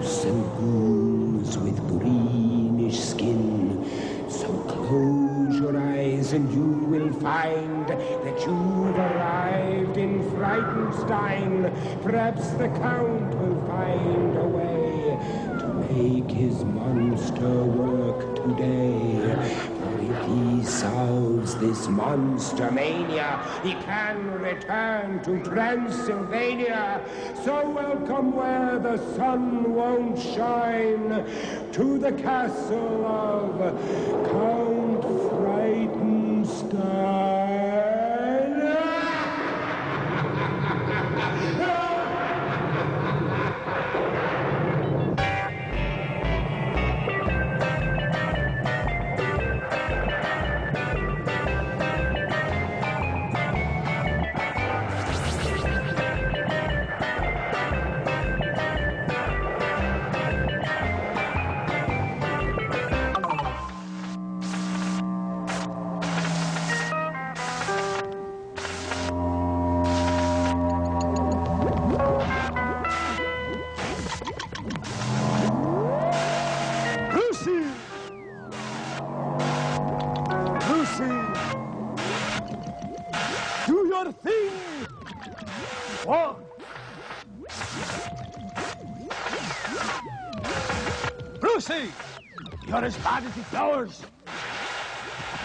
ghosts and ghouls with greenish skin. So close your eyes and you will find that you've arrived in Frightenstein. Perhaps the Count will find a way to make his monster work today. For if he solves this monster mania, he can return to Transylvania. So welcome where the sun won't shine, to the castle of Count Frightenstein. Do your thing! Walk! Brucey! You're as bad as the flowers!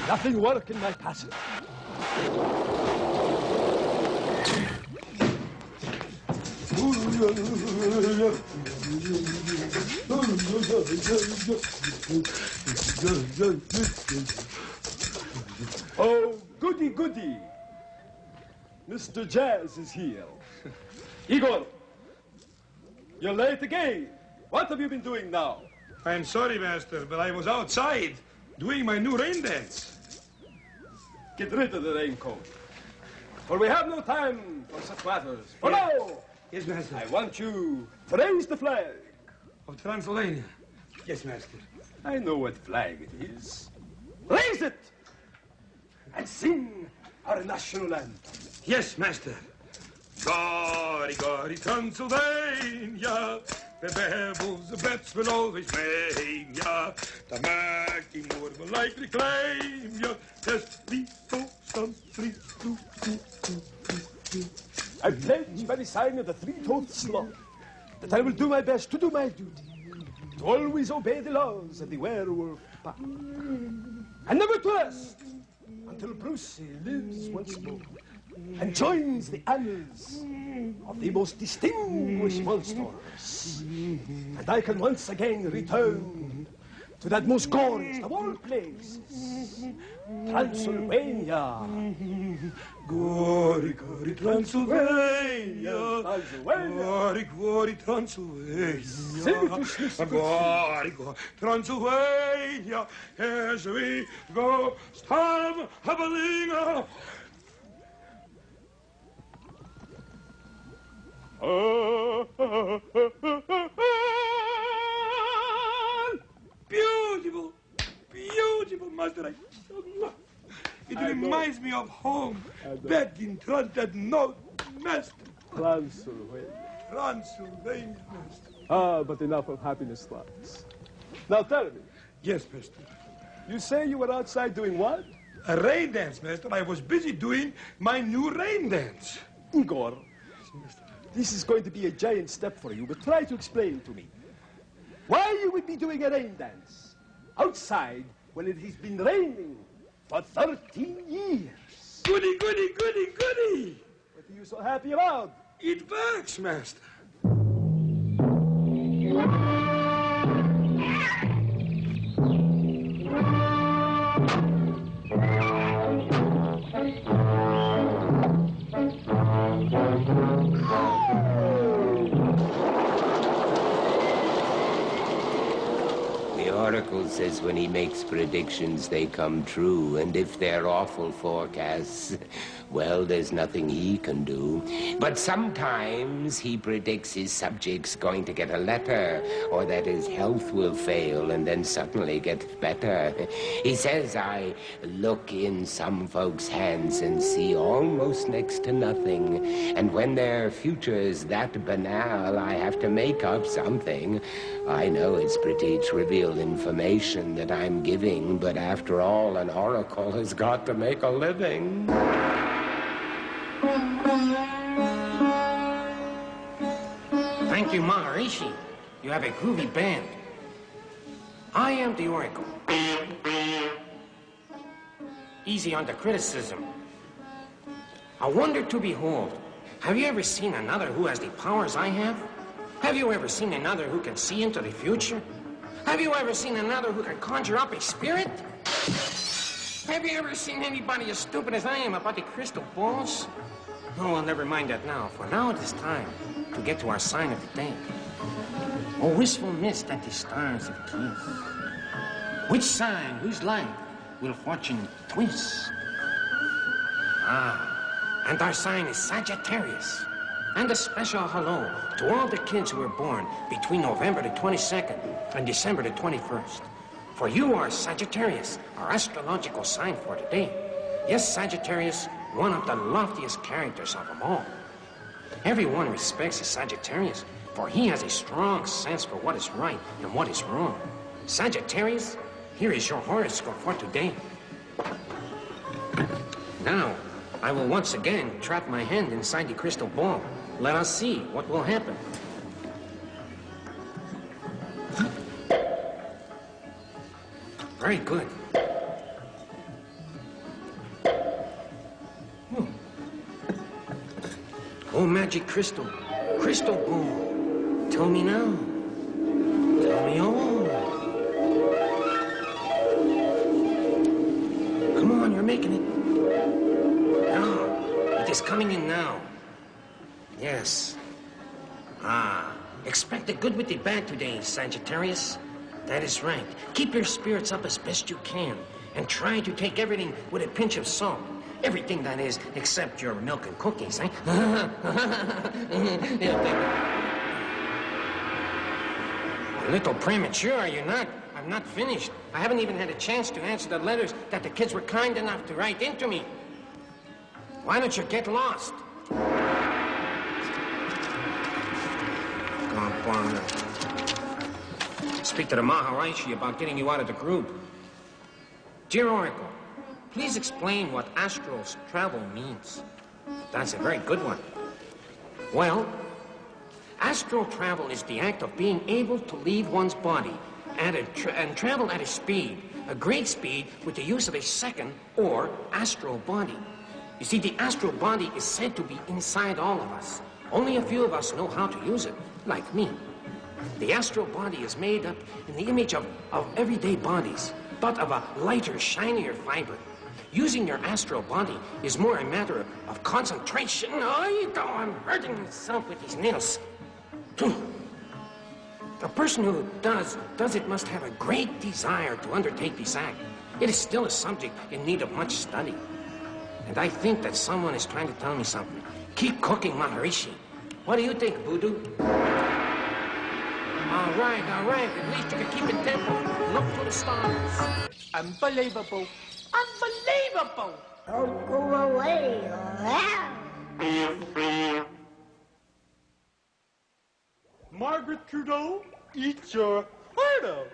Nothing work in my castle. Oh, goody, goody. Mr. Jazz is here. Igor, you're late again. What have you been doing now? I'm sorry, master, but I was outside doing my new rain dance. Get rid of the raincoat, for we have no time for such matters. For now, Yes, master. I want you to raise the flag. Of Transylvania. Yes, master. I know what flag it is. Raise it! And sing our national anthem. Yes, master. Gori, gori, Transylvania. The pebbles, the bets will always make ya. The mighty moor will likely claim ya. There's 3, 4, some 3, 2, 2, 2, 2, 2. I pledge by the sign of the three-toed sloth that I will do my best to do my duty, to always obey the laws of the werewolf pack, and never to rest until Brucey lives once more and joins the annals of the most distinguished monsters, and I can once again return to that most glorious of all places, Transylvania. Gori, gori, Transylvania. Gori, gori, Transylvania. Sing it, you Smith. Gori, gori, Transylvania. As we go, storm Habelinga. Beautiful, beautiful, master. It reminds me of home, back in that note, master. Transylvania. Transylvania, master. Ah, but enough of happiness thoughts. Now tell me, Yes, master. you say you were outside doing what? A rain dance, master. I was busy doing my new rain dance. Igor, this is going to be a giant step for you, but try to explain to me why you would be doing a rain dance outside when it has been raining for 13 years. Goody, goody, goody, goody. What are you so happy about? It works, master. The Oracle says when he makes predictions, they come true. And if they're awful forecasts, Well, there's nothing he can do. But sometimes he predicts his subject's going to get a letter, or that his health will fail and then suddenly get better. He says I look in some folks' hands and see almost next to nothing. And when their future is that banal, I have to make up something. I know it's pretty trivial information that I'm giving, but after all, an oracle has got to make a living. Thank you, Maharishi. You have a groovy band. I am the Oracle. Easy on the criticism. A wonder to behold. Have you ever seen another who has the powers I have? Have you ever seen another who can see into the future? Have you ever seen another who can conjure up a spirit? Have you ever seen anybody as stupid as I am about the crystal balls? Oh, well, never mind that now, for now it is time to get to our sign of the day. A wistful mist that the stars have kissed. Which sign, whose life will fortune twist? And our sign is Sagittarius. And a special hello to all the kids who were born between November the 22nd and December the 21st. For you are Sagittarius, our astrological sign for today. Yes, Sagittarius, one of the loftiest characters of them all. Everyone respects a Sagittarius, for he has a strong sense for what is right and what is wrong. Sagittarius, here is your horoscope for today. Now, I will once again trap my hand inside the crystal ball. Let us see what will happen. Very good. Oh, magic crystal, crystal ball. Tell me now. Tell me all. Come on, you're making it. Now, it is coming in now. Yes. Expect the good with the bad today, Sagittarius. That is right. Keep your spirits up as best you can, and try to take everything with a pinch of salt. Everything, that is, except your milk and cookies, eh? A little premature, are you not? I'm not finished. I haven't even had a chance to answer the letters that the kids were kind enough to write into me. Why don't you get lost? Speak to the Maharishi about getting you out of the group. Dear Oracle, please explain what astral travel means. That's a very good one. Well, astral travel is the act of being able to leave one's body and travel at a great speed, with the use of a second or astral body. You see, the astral body is said to be inside all of us. Only a few of us know how to use it, like me. The astral body is made up in the image of everyday bodies, but of a lighter, shinier fiber. Using your astral body is more a matter of concentration. Oh, I'm hurting myself with these nails. A person who does it must have a great desire to undertake this act. It is still a subject in need of much study. And I think that someone is trying to tell me something. Keep cooking, Maharishi. What do you think, Voodoo? All right. At least you can keep it tempo. Look to the stars. Unbelievable. Unbelievable! Don't go away. Margaret Trudeau, eat your heart out.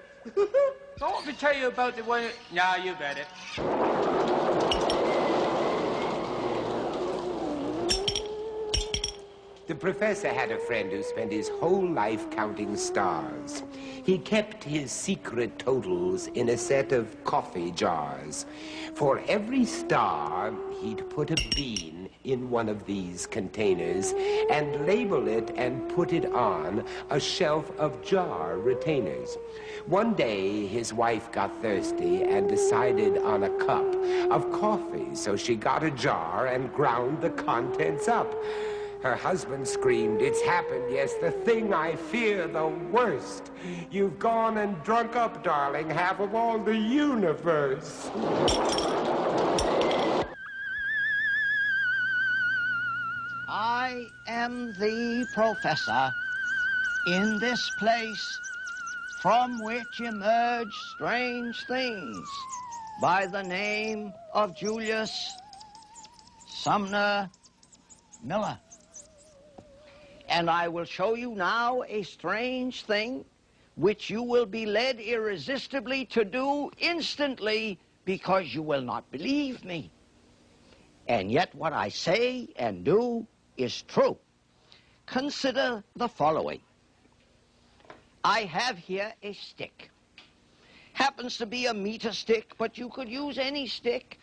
Don't me tell you about the one. Nah, you bet it. The professor had a friend who spent his whole life counting stars. He kept his secret totals in a set of coffee jars. For every star, he'd put a bean in one of these containers and label it and put it on a shelf of jar retainers. One day, his wife got thirsty and decided on a cup of coffee, so she got a jar and ground the contents up. Her husband screamed, "It's happened, yes, the thing I fear the worst. You've gone and drunk up, darling, half of all the universe." I am the professor in this place from which emerge strange things by the name of Julius Sumner Miller. And I will show you now a strange thing which you will be led irresistibly to do instantly because you will not believe me. And yet what I say and do is true. Consider the following. I have here a stick. Happens to be a meter stick, but you could use any stick.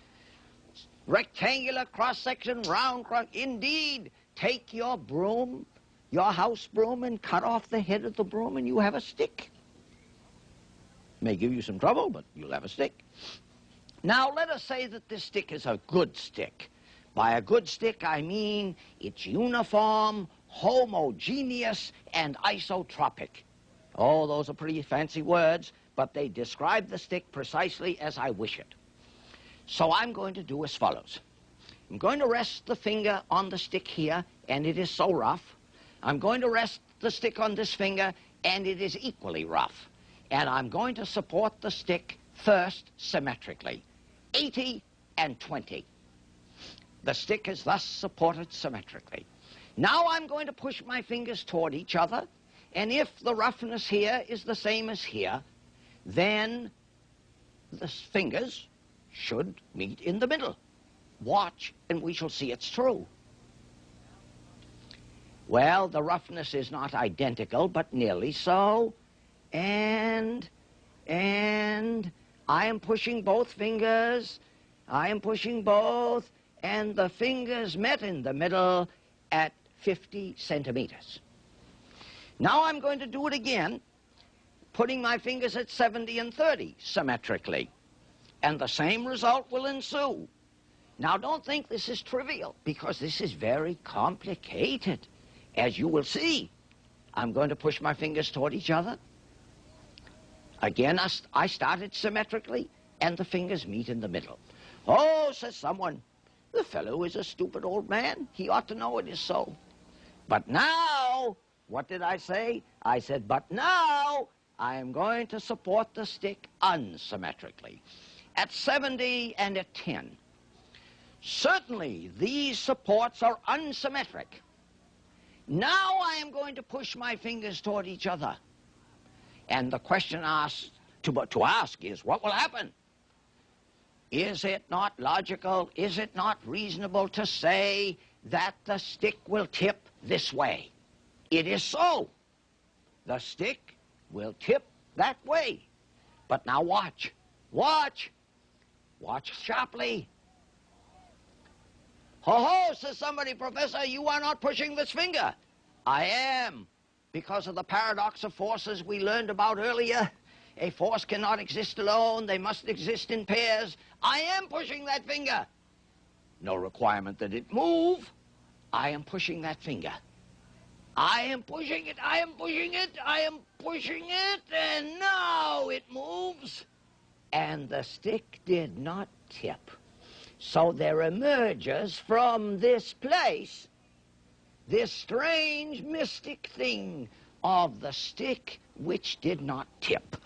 Rectangular cross-section, round cross. Indeed, take your broom, your house broom, and cut off the head of the broom, and you have a stick. May give you some trouble, but you'll have a stick. Now, let us say that this stick is a good stick. By a good stick, I mean it's uniform, homogeneous, and isotropic. Oh, those are pretty fancy words, but they describe the stick precisely as I wish it. So I'm going to do as follows. I'm going to rest the finger on the stick here, and it is so rough. I'm going to rest the stick on this finger, and it is equally rough. And I'm going to support the stick first symmetrically, 80 and 20. The stick is thus supported symmetrically. Now I'm going to push my fingers toward each other, and if the roughness here is the same as here, then the fingers should meet in the middle. Watch, and we shall see it's true. Well, the roughness is not identical, but nearly so. And I am pushing both fingers. I am pushing both, and the fingers met in the middle at 50 centimeters. Now I'm going to do it again, putting my fingers at 70 and 30 symmetrically. And the same result will ensue. Now don't think this is trivial, because this is very complicated. As you will see, I'm going to push my fingers toward each other. Again, I started symmetrically, and the fingers meet in the middle. Oh, says someone, the fellow is a stupid old man. He ought to know it is so. But now, what did I say? I said, but now I am going to support the stick unsymmetrically at 70 and at 10. Certainly, these supports are unsymmetric. Now I am going to push my fingers toward each other. And the question to ask is, what will happen? Is it not logical, is it not reasonable to say that the stick will tip this way? It is so. The stick will tip that way. But now watch. Watch. Watch sharply. Ho-ho, says somebody, Professor, you are not pushing this finger. I am, because of the paradox of forces we learned about earlier. A force cannot exist alone. They must exist in pairs. I am pushing that finger. No requirement that it move. I am pushing that finger. I am pushing it. I am pushing it. I am pushing it. And now it moves. And the stick did not tip. So there emerges from this place this strange mystic thing of the stick which did not tip.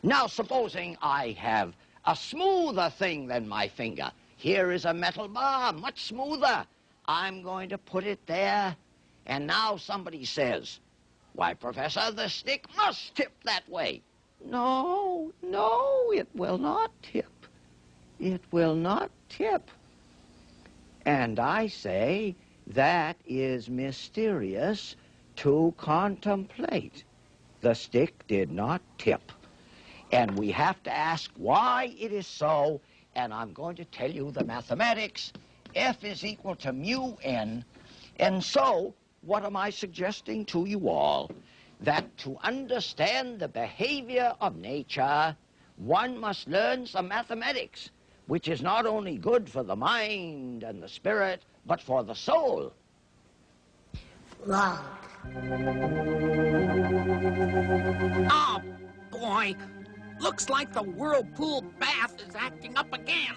Now, supposing I have a smoother thing than my finger. Here is a metal bar, much smoother. I'm going to put it there, and now somebody says, why, Professor, the stick must tip that way. No, no, it will not tip. It will not tip. And I say, that is mysterious to contemplate. The stick did not tip. And we have to ask why it is so, and I'm going to tell you the mathematics. F is equal to mu n. And so, what am I suggesting to you all? That to understand the behavior of nature, one must learn some mathematics, which is not only good for the mind and the spirit, but for the soul. Wrong. Oh, boy. Looks like the whirlpool bath is acting up again.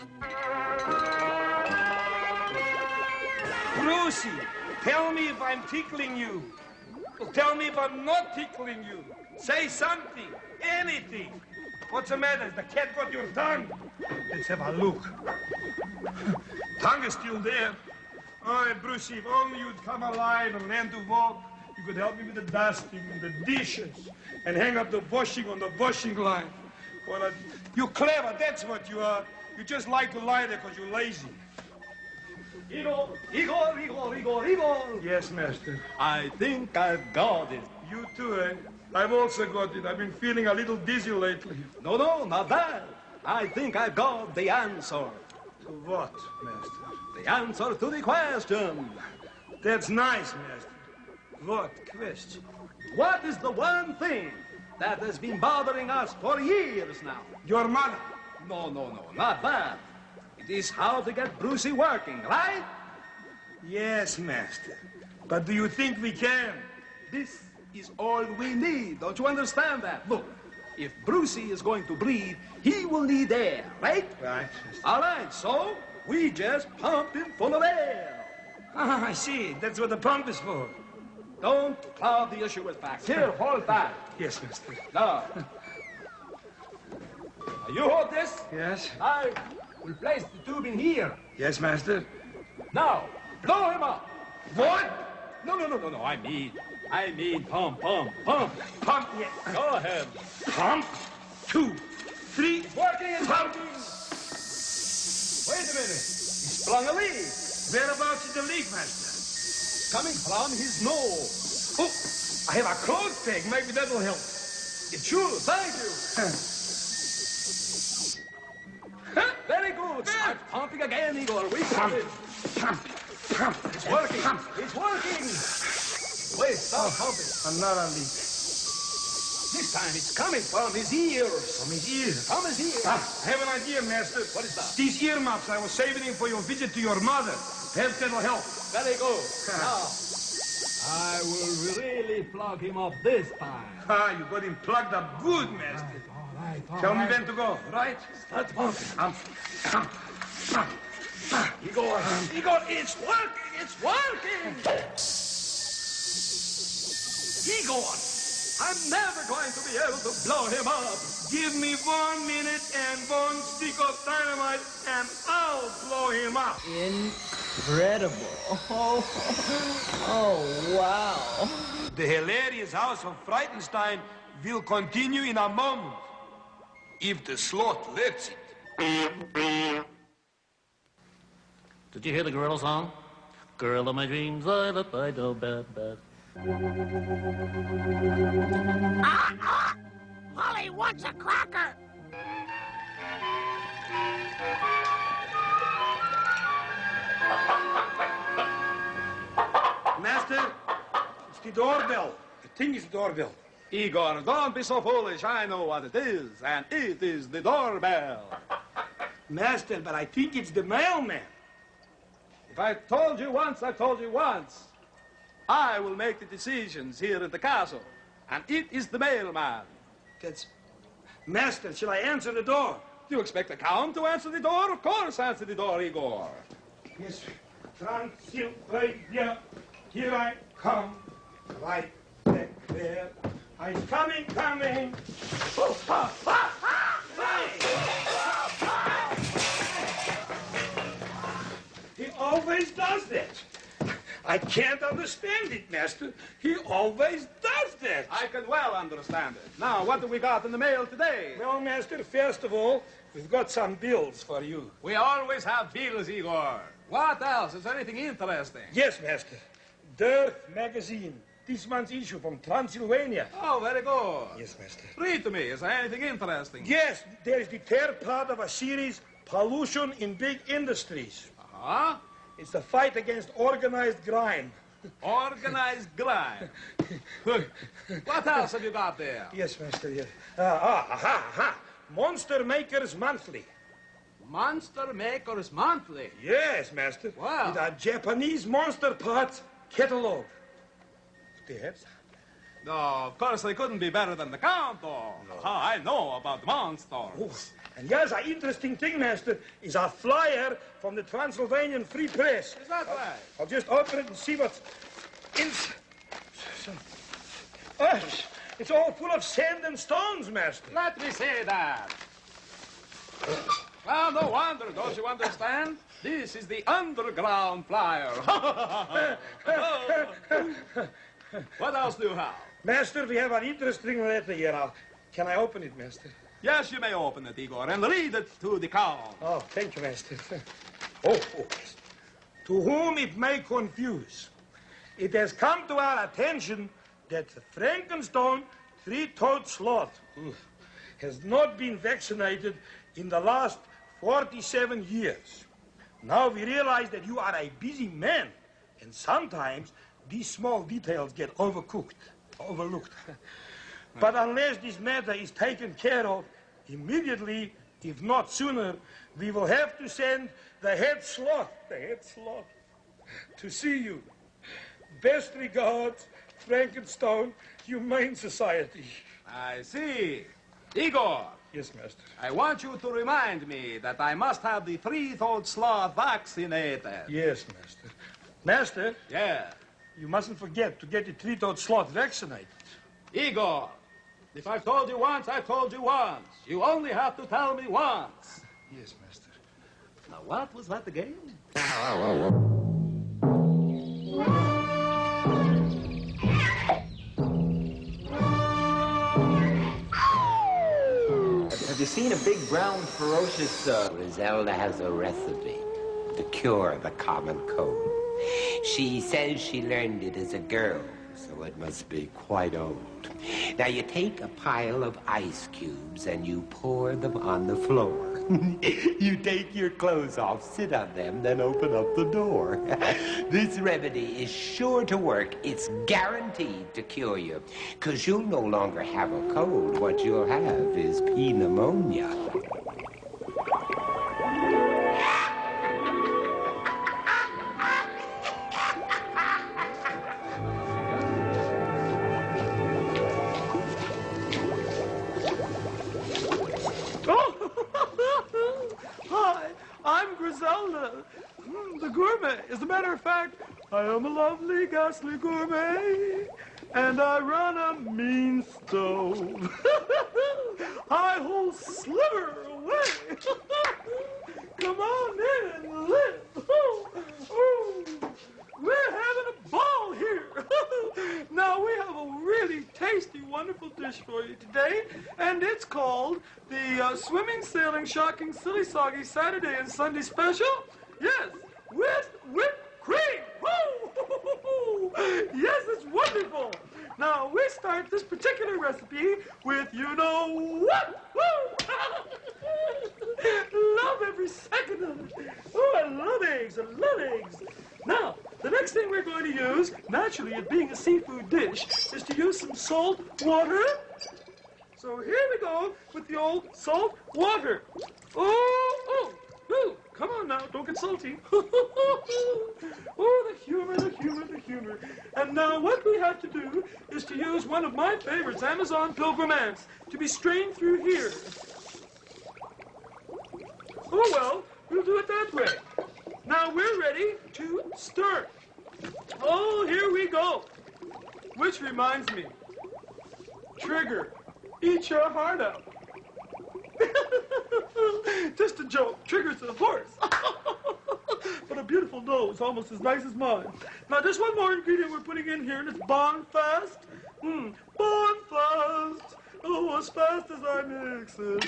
Brucey, Tell me if I'm tickling you. Tell me if I'm not tickling you. Say something, anything. What's the matter? Has the cat got your tongue? Let's have a look. Tongue is still there. Oh, Brucey, if only you'd come alive and learn to walk, you could help me with the dusting and the dishes and hang up the washing on the washing line. Well, you're clever, that's what you are. You just like to lie there because you're lazy. Igor! Yes, master. I think I've got it. You too, eh? I've also got it. I've been feeling a little dizzy lately. No, not that. I think I've got the answer. To what, master? The answer to the question. That's nice, master. What question? What is the one thing that has been bothering us for years now? Your mother. No, not that. It is how to get Brucey working, right? Yes, master. But do you think we can? This is all we need. Don't you understand that? Look, if Brucey is going to breathe, he will need air, right? Right. All right, so we just pump him full of air. Ah, I see. That's what the pump is for. Don't cloud the issue with facts. Here, hold that. Yes, master. Now, you hold this. Yes? I will place the tube in here. Yes, master. Now, blow him up. What? No. I mean pump. Pump, yes. Go ahead. Pump. 2, 3. It's working and Pump. working. Wait a minute. He's sprung a leak. Whereabouts is the leak, master? Coming from his nose. Oh, I have a clothes peg. Maybe that'll help. It should. Thank you. Very good. Start pumping again, Igor. We got it. Pump. It's working. It's working. Wait, stop pumping. Another leak. This time it's coming from his ears. From his ears. From his ears. Ah, I have an idea, master. What is that? These earmuffs, I was saving them for your visit to your mother. Perhaps that'll help. Very good. Now, I will really plug him up this time. Ah, you got him plugged up good, master. All right. Tell me when to go, right? Start pumping. Igor, It's working. It's working. Igor, I'm never going to be able to blow him up. give me 1 minute and 1 stick of dynamite and I'll blow him up. Incredible. Oh, wow. The hilarious house of Frightenstein will continue in a moment, if the slot lets it. Did you hear the gorilla song? Girl of my dreams, I love, I know, bad. Polly wants a cracker. Master, it's the doorbell. I think it's the doorbell. Igor, don't be so foolish. I know what it is, and it is the doorbell. Master, but I think it's the mailman. If I told you once, I told you once. I will make the decisions here at the castle, and it is the mailman. That's... Master, shall I answer the door? Do you expect the Count to answer the door? Of course, answer the door, Igor. Yes, Transylvania, here I come, right back there. I'm coming. He always does that. I can't understand it, Master. He always does that. I can well understand it. Now, what do we got in the mail today? Well, Master, first of all, we've got some bills for you. We always have bills, Igor. What else? Is there anything interesting? Yes, Master. Dirt magazine. This month's issue from Transylvania. Oh, very good. Yes, Master. Read to me. Is there anything interesting? Yes, there is the third part of a series, Pollution in Big Industries. Huh? It's the fight against organized crime. Organized crime. What else have you got there? Yes, Master, yes. Monster Makers Monthly. Monster Makers Monthly. Yes, Master. Wow. With a Japanese monster parts catalog. Perhaps. No, of course they couldn't be better than the Count, though. No. I know about monsters. Oh, and here's an interesting thing, Master, is a flyer from the Transylvanian Free Press. Is that right? I'll just open it and see what's inside. It's all full of sand and stones, Master. Let me see that. Well, no wonder, don't you understand? This is the underground flyer. What else do you have? Master, we have an interesting letter here. Can I open it, Master? Yes, you may open it, Igor, and read it to the Count. Oh, thank you, Master. Oh. To whom it may confuse, it has come to our attention that the Frankenstein three-toed sloth has not been vaccinated in the last 47 years. Now we realize that you are a busy man, and sometimes these small details get overlooked. But unless this matter is taken care of immediately, if not sooner, we will have to send the head sloth, to see you. Best regards, Frankenstein Humane Society. I see. Igor. Yes, Master. I want you to remind me that I must have the three-toed sloth vaccinated. Yes, Master. Master? Yeah? You mustn't forget to get the three-toed sloth vaccinated. Igor, if I've told you once, I've told you once. You only have to tell me once. Yes, Master. Now, what was that again? Have you seen a big, brown, ferocious... Griselda has a recipe to cure the common cold. She says she learned it as a girl, so it must be quite old. Now, you take a pile of ice cubes and you pour them on the floor. You take your clothes off, sit on them, then open up the door. This remedy is sure to work. It's guaranteed to cure you, because you'll no longer have a cold. What you'll have is pneumonia. I'm Griselda, the gourmet. As a matter of fact, I am a lovely, ghastly gourmet, and I run a mean stove. I hold sliver away. Come on in and live. We're having a ball here. Now, we have a really tasty, wonderful dish for you today, and it's called the Swimming, Sailing, Shocking, Silly, Soggy Saturday and Sunday Special. Yes, with whipped cream. Yes, it's wonderful. Now, we start this particular recipe with you-know-what. Love every second of it. Oh, I love eggs. Now, the next thing we're going to use, naturally it being a seafood dish, is to use some salt water. So here we go with the old salt water. Oh, come on now, don't get salty. Oh, the humor. And now what we have to do is to use one of my favorites, Amazon Pilgrim ants, to be strained through here. Oh, well, we'll do it that way. Now we're ready to stir. Oh, here we go. Which reminds me, Trigger, eat your heart out. Just a joke. Trigger's a horse. But a beautiful nose, almost as nice as mine. Now, there's one more ingredient we're putting in here, and it's Bonfast. Bonfast. Oh, as fast as I mix it.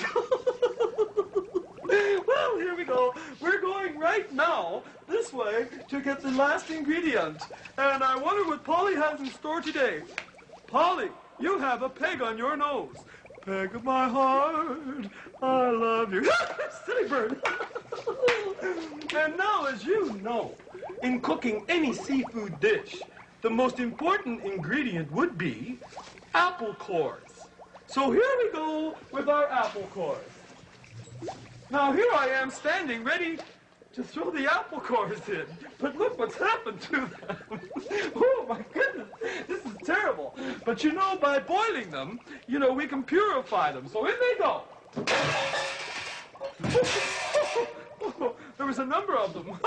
Well, here we go. We're going right now this way to get the last ingredient. And I wonder what Polly has in store today. Polly, you have a peg on your nose. Peg of my heart, I love you. Silly bird. And now, as you know, in cooking any seafood dish, the most important ingredient would be apple cores. So here we go with our apple cores. Now, here I am standing ready to throw the apple cores in. But look what's happened to them. Oh, my goodness. This is terrible. But you know, by boiling them, you know, we can purify them. So in they go. There was a number of them.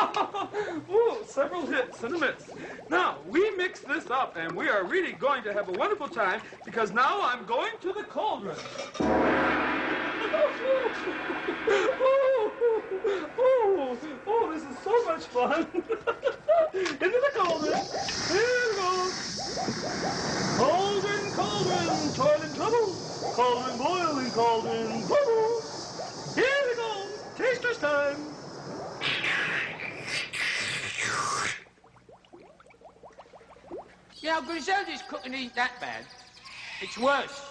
Ooh, several hits and a miss. Now, we mix this up, and we are really going to have a wonderful time, because now I'm going to the cauldron. Oh, this is so much fun. Into the cauldron. Here we go. Cauldron, cauldron, toil and trouble. Cauldron, boiling, cauldron, bubble. Here we go. Taster's time. You know, Griselda's cooking ain't that bad. It's worse.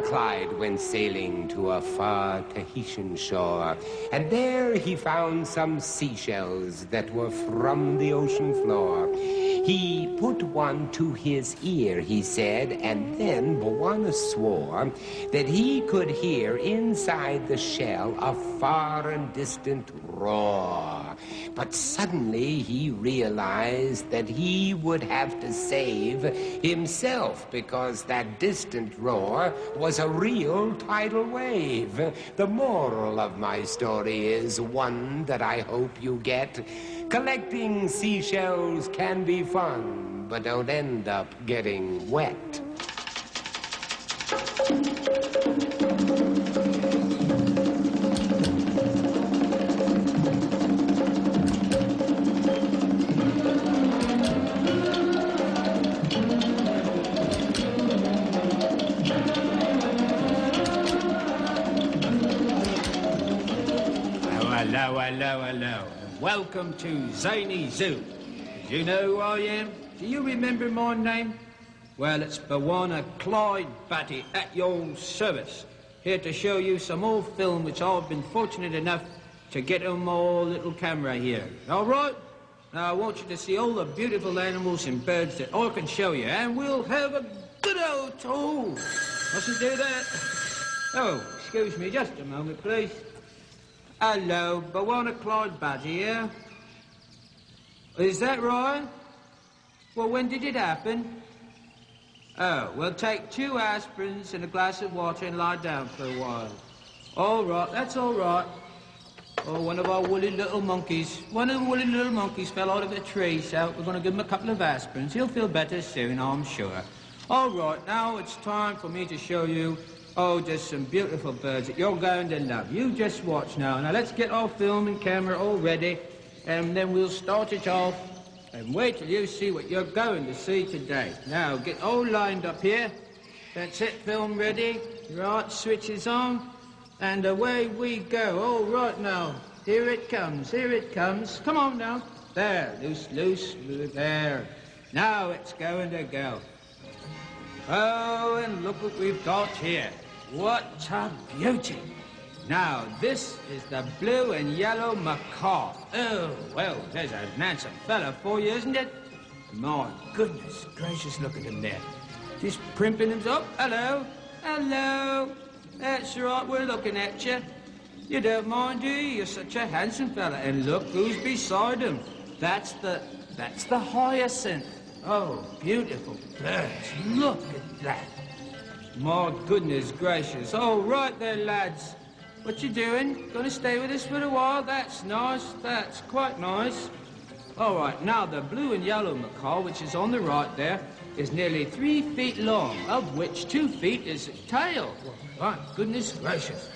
Clyde went sailing to a far Tahitian shore, and there he found some seashells that were from the ocean floor. He put one to his ear, he said, and then Bwana swore that he could hear inside the shell a far and distant roar. But suddenly he realized that he would have to save himself, because that distant roar was a real tidal wave. The moral of my story is one that I hope you get. Collecting seashells can be fun, but don't end up getting wet. Hello. Welcome to Zany Zoo. Do you know who I am? Do you remember my name? Well, it's Bwana Clyde Batty at your service. Here to show you some old film which I've been fortunate enough to get on my little camera here. All right? Now, I want you to see all the beautiful animals and birds that I can show you, and we'll have a good old tour. Mustn't do that. Oh, excuse me just a moment, please. Hello, Bwana Clyde Batty here. Is that right? Well, when did it happen? Oh, well, take 2 aspirins and a glass of water and lie down for a while. All right, that's all right. Oh, one of our woolly little monkeys. One of the woolly little monkeys fell out of a tree, so we're going to give him a couple of aspirins. He'll feel better soon, I'm sure. All right, now it's time for me to show you, just some beautiful birds that you're going to love. You just watch now. Now, let's get our film and camera all ready, and then we'll start it off. And wait till you see what you're going to see today. Now, get all lined up here. That's it, film ready. Right, switches on. And away we go. All right now. Here it comes, here it comes. Come on now. There, loose, there. Now it's going to go. Oh, and look what we've got here. What a beauty. Now, this is the blue and yellow macaw. Oh, well, there's a handsome fella for you, isn't it? My goodness gracious, look at him there. Just primping himself. Hello. That's right, we're looking at you. You don't mind, do you? You're such a handsome fella. And look who's beside him. That's the hyacinth. Oh, beautiful birds. Look at that. My goodness gracious. Oh, right there, lads. What you doing? Gonna stay with us for a while? That's nice. That's quite nice. All right, now the blue and yellow macaw, which is on the right there, is nearly 3 feet long, of which 2 feet is its tail. My goodness gracious.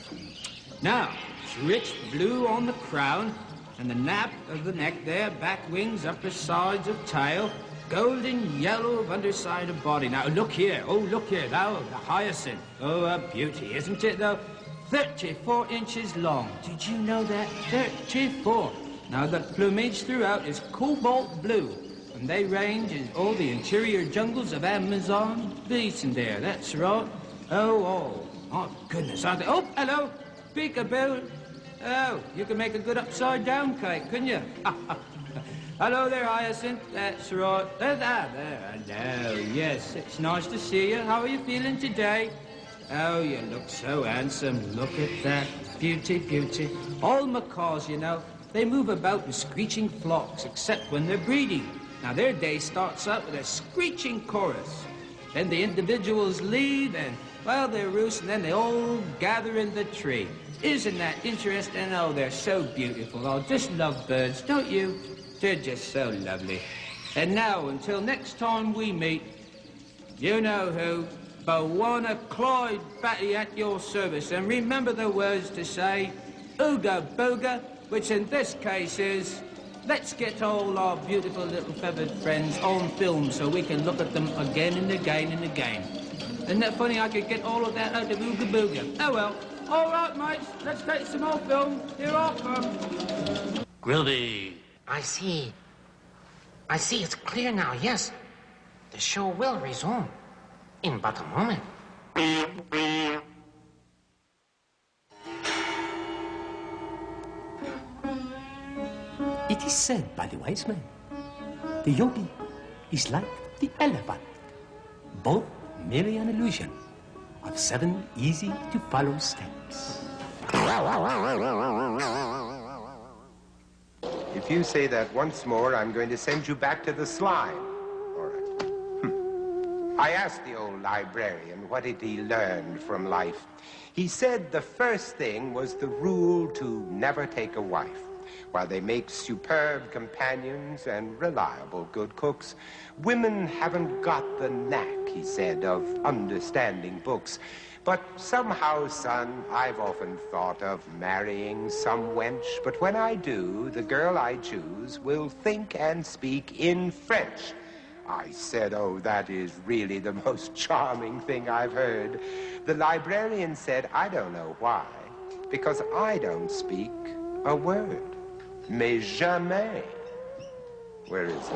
Now, it's rich blue on the crown and the nape of the neck there, back wings, upper sides of tail, golden yellow of underside of body. Now, look here. Oh, look here. Now, the hyacinth. Oh, a beauty, isn't it, though? 34 inches long. Did you know that? 34. Now, the plumage throughout is cobalt blue, and they range in all the interior jungles of Amazon basin there. That's right. Oh, my goodness, aren't they? Oh, hello, peekaboo. Oh, you can make a good upside-down cake, couldn't you? Hello there, Hyacinth. That's right. There. Hello. Yes, it's nice to see you. How are you feeling today? Oh, you look so handsome. Look at that. Beauty, beauty. All macaws, you know, they move about in screeching flocks, except when they're breeding. Now, their day starts out with a screeching chorus. Then the individuals leave and, well, they roost, and then they all gather in the tree. Isn't that interesting? Oh, they're so beautiful. I just love birds, don't you? They're just so lovely. And now, until next time we meet, you know who, Bawana Clyde Batty at your service. And remember the words to say, Ooga Booga, which in this case is, let's get all our beautiful little feathered friends on film so we can look at them again and again and again. Isn't that funny? I could get all of that out of Ooga Booga. Oh well. All right, mates. Let's take some more film. Here I come. Grilby. I see. It's clear now, yes. The show will resume in but a moment. It is said by the wise man, the yogi is like the elephant, both merely an illusion of 7 easy-to-follow steps. If you say that once more, I'm going to send you back to the slime. All right. I asked the old librarian what did he learn from life. He said the first thing was the rule to never take a wife. While they make superb companions and reliable good cooks, women haven't got the knack, he said, of understanding books. But somehow, son, I've often thought of marrying some wench. But when I do, the girl I choose will think and speak in French. I said, oh, that is really the most charming thing I've heard. The librarian said, I don't know why, because I don't speak a word. Mais jamais. Where is he?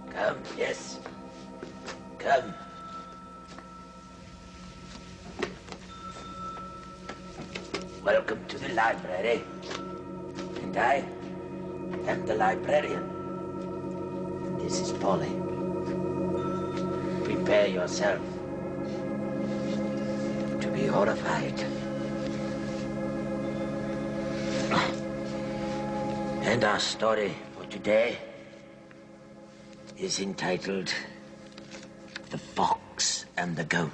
Come, yes. Come. Welcome to the library. And I am the librarian. This is Polly. Prepare yourself to be horrified. And our story for today is entitled The Fox and the Goat.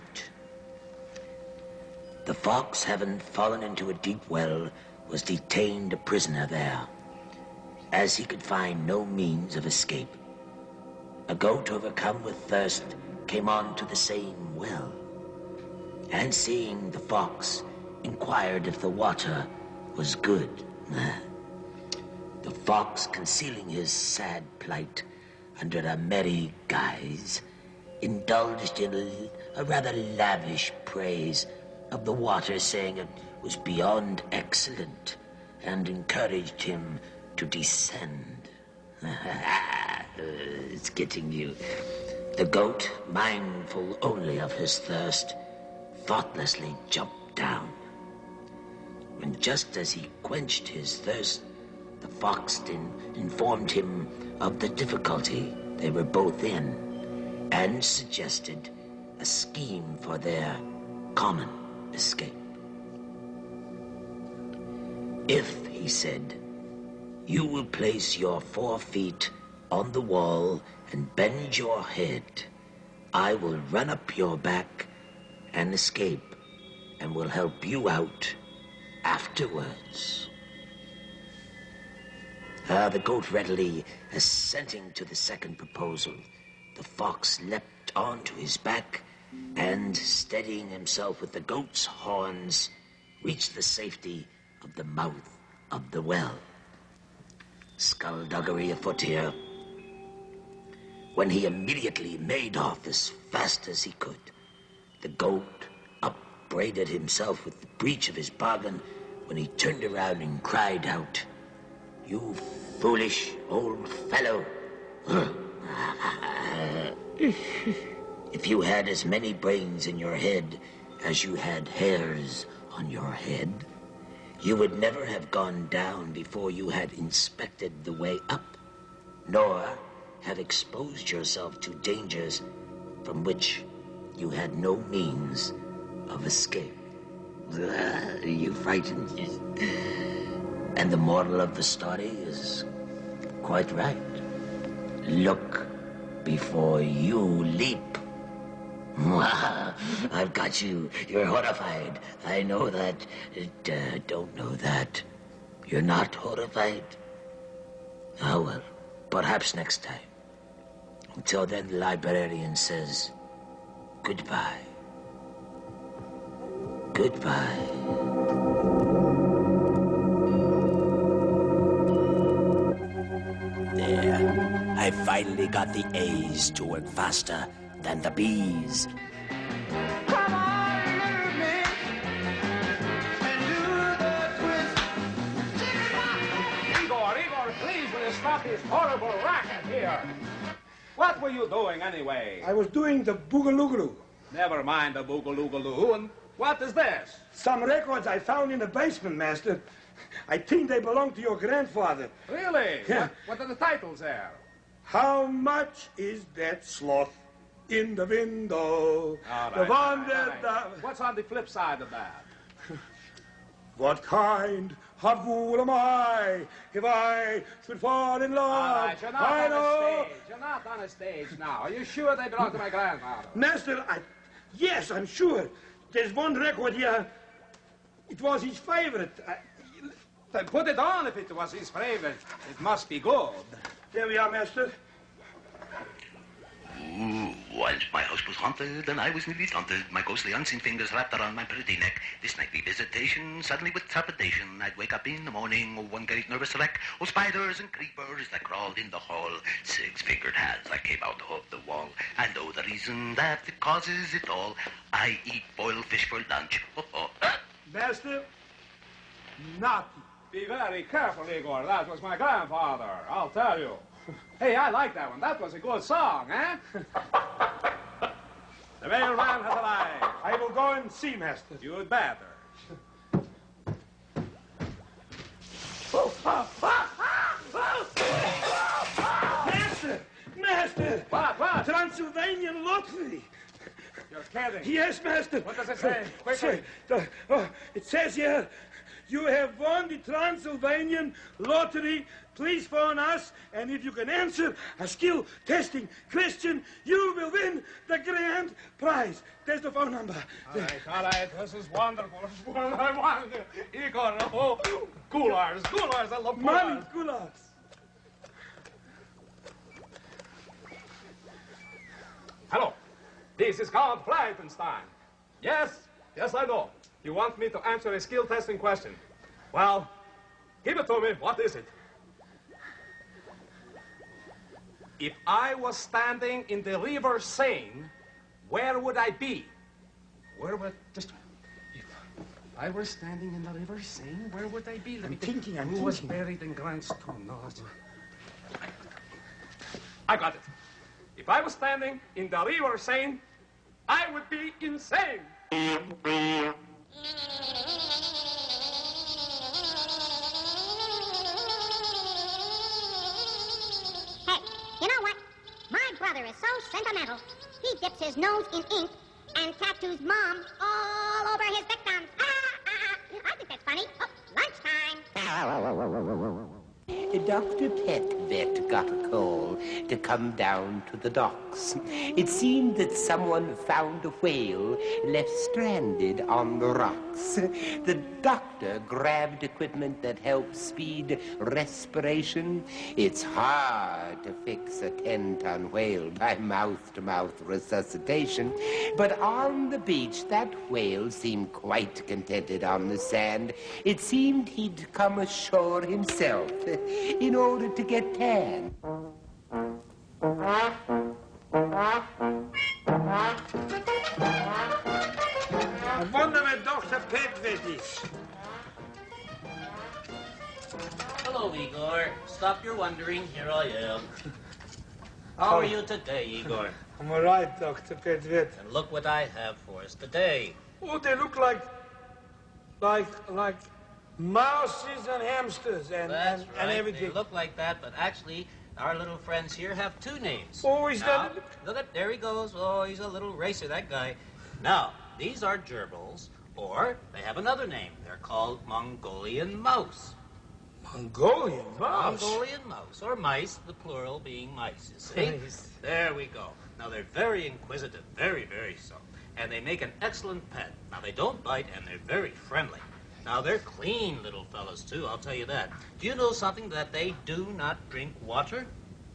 The fox, having fallen into a deep well, was detained a prisoner there, as he could find no means of escape. A goat, overcome with thirst, came on to the same well, and seeing the fox, inquired if the water was good. The fox, concealing his sad plight under a merry guise, indulged in a rather lavish praise of the water, saying it was beyond excellent, and encouraged him to descend. It's getting you. The goat, mindful only of his thirst, thoughtlessly jumped down. And just as he quenched his thirst, the fox informed him of the difficulty they were both in, and suggested a scheme for their common escape. If, he said, you will place your 4 feet on the wall and bend your head, I will run up your back and escape, and will help you out afterwards. The goat readily assenting to the second proposal, the fox leapt onto his back, and, steadying himself with the goat's horns, reached the safety of the mouth of the well. Skullduggery afoot here, when he immediately made off as fast as he could. The goat upbraided himself with the breach of his bargain, when he turned around and cried out, "You foolish old fellow. If you had as many brains in your head as you had hairs on your head, you would never have gone down before you had inspected the way up, nor have exposed yourself to dangers from which you had no means of escape." Are you frightened? And the moral of the story is quite right. Look before you leap. I've got you. You're horrified. I know that. Don't know that. You're not horrified? Ah, well, perhaps next time. Until then, the librarian says goodbye. Goodbye. There. I finally got the A's to work faster than the B's. Come on, little man, and do the twist. Igor, please, will you stop this horrible racket here? What were you doing anyway? I was doing the boogaloo. Never mind the boogaloo. And what is this? Some records I found in the basement, Master. I think they belong to your grandfather. Really? Yeah. What are the titles there? How much is that sloth in the window? All The right, one all that... right. What's on the flip side of that? What kind of fool am I if I should fall in love? All right, you're not I on know. a stage. You're not on a stage now. Are you sure they belong to my grandfather? Master, yes, I'm sure. There's one record here. It was his favorite. Then put it on if it was his favorite. It must be good. There we are, Master. Once my house was haunted, and I was nearly daunted. My ghostly unseen fingers wrapped around my pretty neck. This nightly visitation, suddenly with trepidation, I'd wake up in the morning, one great nervous wreck. Oh, spiders and creepers that crawled in the hall. Six-fingered hands that came out of the wall. And oh, the reason that causes it all, I eat boiled fish for lunch. Master, naughty. Be very careful, Igor. That was my grandfather, I'll tell you. Hey, I like that one. That was a good song, eh? The mailman has arrived. I will go and see, Master. You'd better. Master! What? Transylvanian lottery! You're kidding. Yes, Master. What does it say? Quickly. It says here, you have won the Transylvanian lottery. Please phone us, and if you can answer a skill testing question, you will win the grand prize. There's the phone number. All right. This is wonderful. I want Igor. Oh, coolers. I love coolers. Money, coolers. Hello. This is Count ghtenstein. Yes, I know. You want me to answer a skill testing question. Well, give it to me. What is it? If I was standing in the river Seine, where would I be? If I were standing in the river Seine, where would I be? I'm thinking. Who was buried in Grant's tomb? No, I got it. If I was standing in the river Seine, I would be insane. You know what? My brother is so sentimental. He dips his nose in ink and tattoos Mom all over his victims. I think that's funny. Oh, lunchtime. Dr. Petvet got a call to come down to the docks. It seemed that someone found a whale left stranded on the rocks. The doctor grabbed equipment that helps speed respiration. It's hard to fix a 10-ton whale by mouth-to-mouth resuscitation. But on the beach, that whale seemed quite contented on the sand. It seemed he'd come ashore himself in order to get tan. I wonder where Dr. Petvet is. Hello, Igor. Stop your wondering. Here I am. How are you today, Igor? I'm all right, Dr. Petvet. And look what I have for us today. Oh, they look like mouses and hamsters and everything. They look like that, but actually, our little friends here have two names. Oh, is now, that... Look at, there he goes. Oh, he's a little racer, that guy. Now, these are gerbils, or they have another name. They're called Mongolian mouse. Mongolian mouse? Mongolian mouse, or mice, the plural being mice, you see? Nice. There we go. Now, they're very inquisitive, very, very so. And they make an excellent pet. Now, they don't bite, and they're very friendly. Now, they're clean little fellas, too, I'll tell you that. Do you know something that they do not drink water?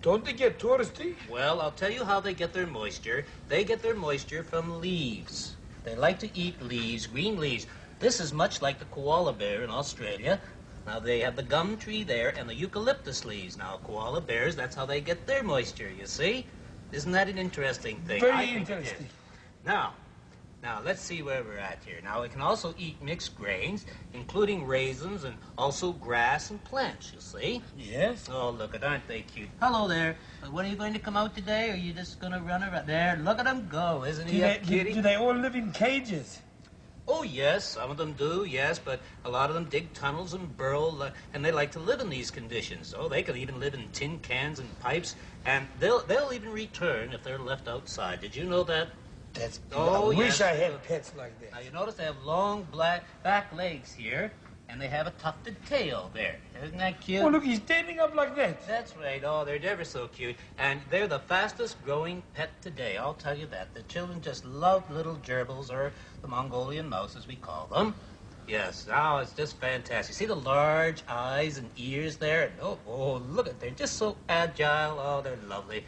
Don't they get thirsty? Well, I'll tell you how they get their moisture. They get their moisture from leaves. They like to eat leaves, green leaves. This is much like the koala bear in Australia. Now, they have the gum tree there and the eucalyptus leaves. Now, koala bears, that's how they get their moisture, you see? Isn't that an interesting thing? Very interesting. Now, let's see where we're at here. Now, it can also eat mixed grains, including raisins and also grass and plants, you see? Yes. Oh, look at, aren't they cute? Hello there. When are you going to come out today, or are you just going to run around? There, look at them go. Isn't he a kitty? Do they all live in cages? Oh, yes, some of them do, yes, but a lot of them dig tunnels and burrow, and they like to live in these conditions. Oh, they can even live in tin cans and pipes, and they'll even return if they're left outside. Did you know that? I wish I had pets like that. Now, you notice they have long back legs here, and they have a tufted tail there. Isn't that cute? Oh, look, he's standing up like that. That's right. Oh, they're ever so cute. And they're the fastest growing pet today, I'll tell you that. The children just love little gerbils, or the Mongolian mouse, as we call them. Yes, now it's just fantastic. See the large eyes and ears there? And oh, look at, they're just so agile. Oh, they're lovely.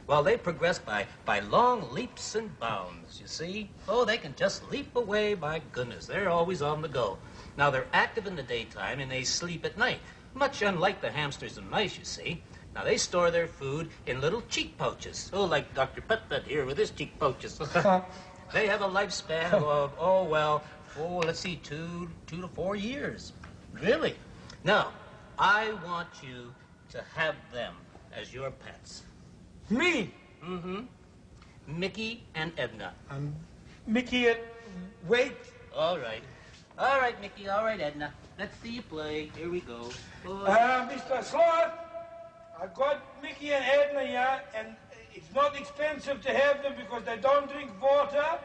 Well, they progress by long leaps and bounds, you see? Oh, they can just leap away, my goodness. They're always on the go. Now, they're active in the daytime, and they sleep at night, much unlike the hamsters and mice, you see. Now, they store their food in little cheek pouches. Oh, like Dr. Petvet here with his cheek pouches. They have a lifespan of, let's see, 2 to 4 years. Really? Now, I want you to have them as your pets. Me? Mm-hmm. Mickey and Edna. Mickey and... Wait. All right. All right, Mickey. All right, Edna. Let's see you play. Here we go. Mr. Sloth, I got Mickey and Edna here, and it's not expensive to have them because they don't drink water.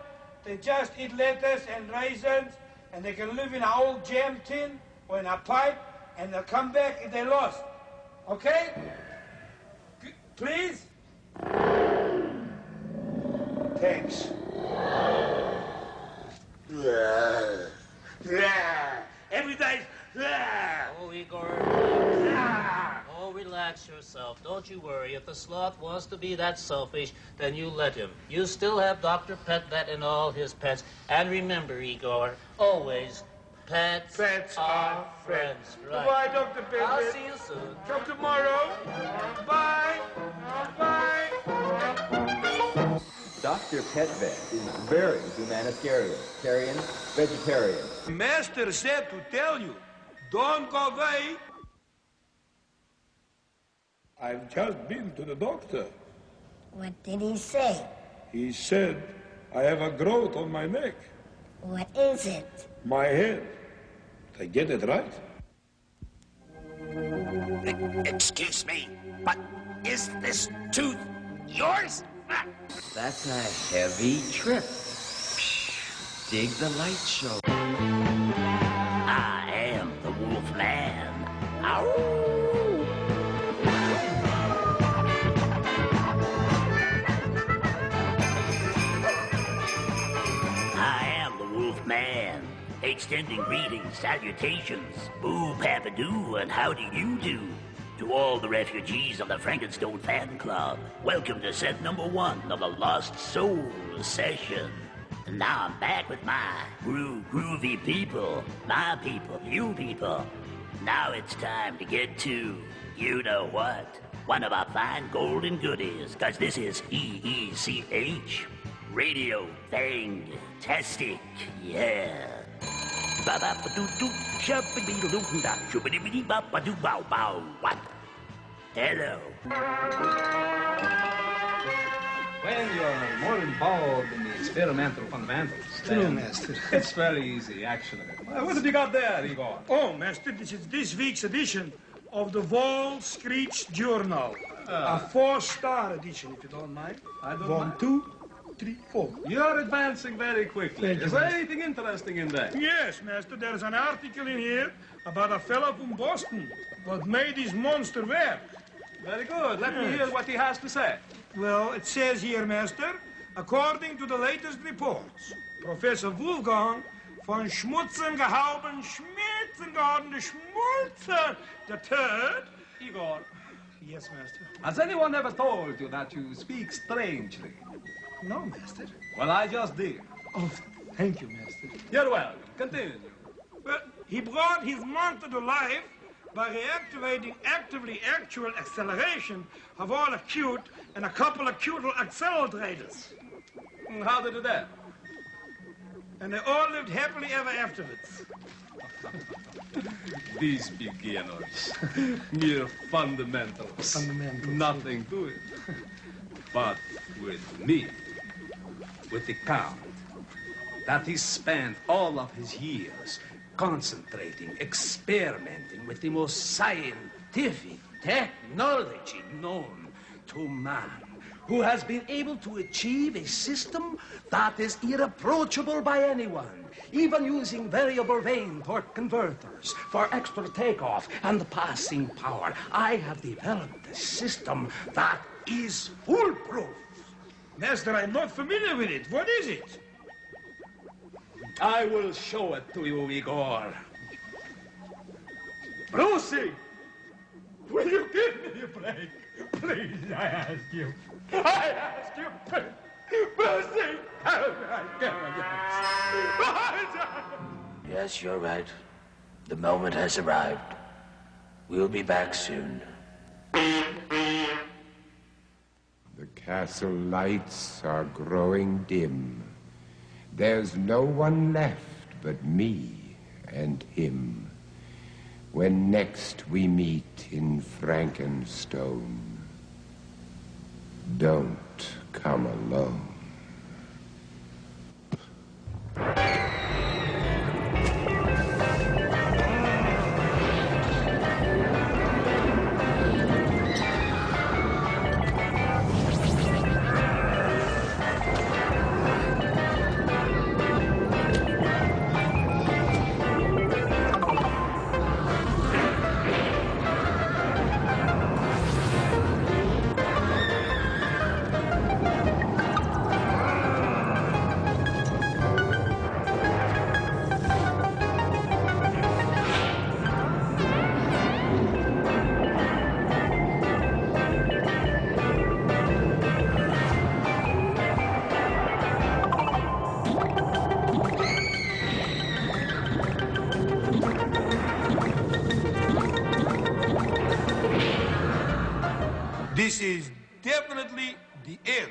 They just eat lettuce and raisins, and they can live in an old jam tin or in a pipe, and they'll come back if they're lost. Okay? Please? Thanks. Every day. Oh, Igor. Oh, relax yourself. Don't you worry. If the sloth wants to be that selfish, then you let him. You still have Dr. Petvet and all his pets. And remember, Igor, always, pets are friends. Right. Goodbye, Dr. Petvet. I'll see you soon. Come tomorrow. Bye. Bye. Dr. Petvet is very humanitarian, vegetarian. Master said to tell you, don't go away. I've just been to the doctor. What did he say? He said I have a growth on my neck. What is it? My head. Did I get it right? Excuse me, but is this tooth yours? That's a heavy trip. Dig the light show. I am the Wolf Man. Ow! I am the Wolf Man. Extending greetings, salutations, boo papadoo, and how do you do? To all the refugees of the Frankenstone fan club, welcome to set number 1 of the Lost Soul session. And now I'm back with my groovy people, my people, you people. Now it's time to get to, you know what, one of our fine golden goodies, cause this is EECH, Radio Fantastic, yeah. Ba-ba-ba-doo-doo, shabba-dee-doo-doo-da, shubba-dee-dee-ba-ba-doo-bow-bow. What? Hello. When you're more involved in the experimental fundamentals, True, then Master. it's very easy, actually. What have you got there, Igor? Oh, Master, this is this week's edition of the Wall Street Journal. A 4-star edition, if you don't mind. I don't 1, mind. 2, 3, 4. You're advancing very quickly. Thank you, Is there Master. anything interesting in there? Yes, Master, there's an article in here about a fellow from Boston what made his monster work. Very good. Let me Yes. hear what he has to say. Well, it says here, Master, according to the latest reports, Professor Wolfgang von Schmutzen gehalten Schmitzen geworden, the Schmulzen, the third. Igor, Yes, Master. has anyone ever told you that you speak strangely? No, Master. Well, I just did. Oh, thank you, Master. You're welcome. Continue. Well, he brought his monster to life by reactivating actively actual acceleration of all acute and a couple of cutal accelerators. How did it end? And they all lived happily ever afterwards. These beginners. Mere fundamentals. Fundamentals. Nothing to it. But with me, with the Count, that he spent all of his years concentrating, experimenting with the most scientific technology known to man, who has been able to achieve a system that is irreproachable by anyone, even using variable vane torque converters for extra takeoff and passing power. I have developed a system that is foolproof. Master, I'm not familiar with it. What is it? I will show it to you, Igor. Brucey, will you give me a break? Please, I ask you. I ask you, Brucey, Yes, you're right. The moment has arrived. We'll be back soon. The castle lights are growing dim. There's no one left but me and him. When next we meet in Frankenstone, don't come alone. This is definitely the end.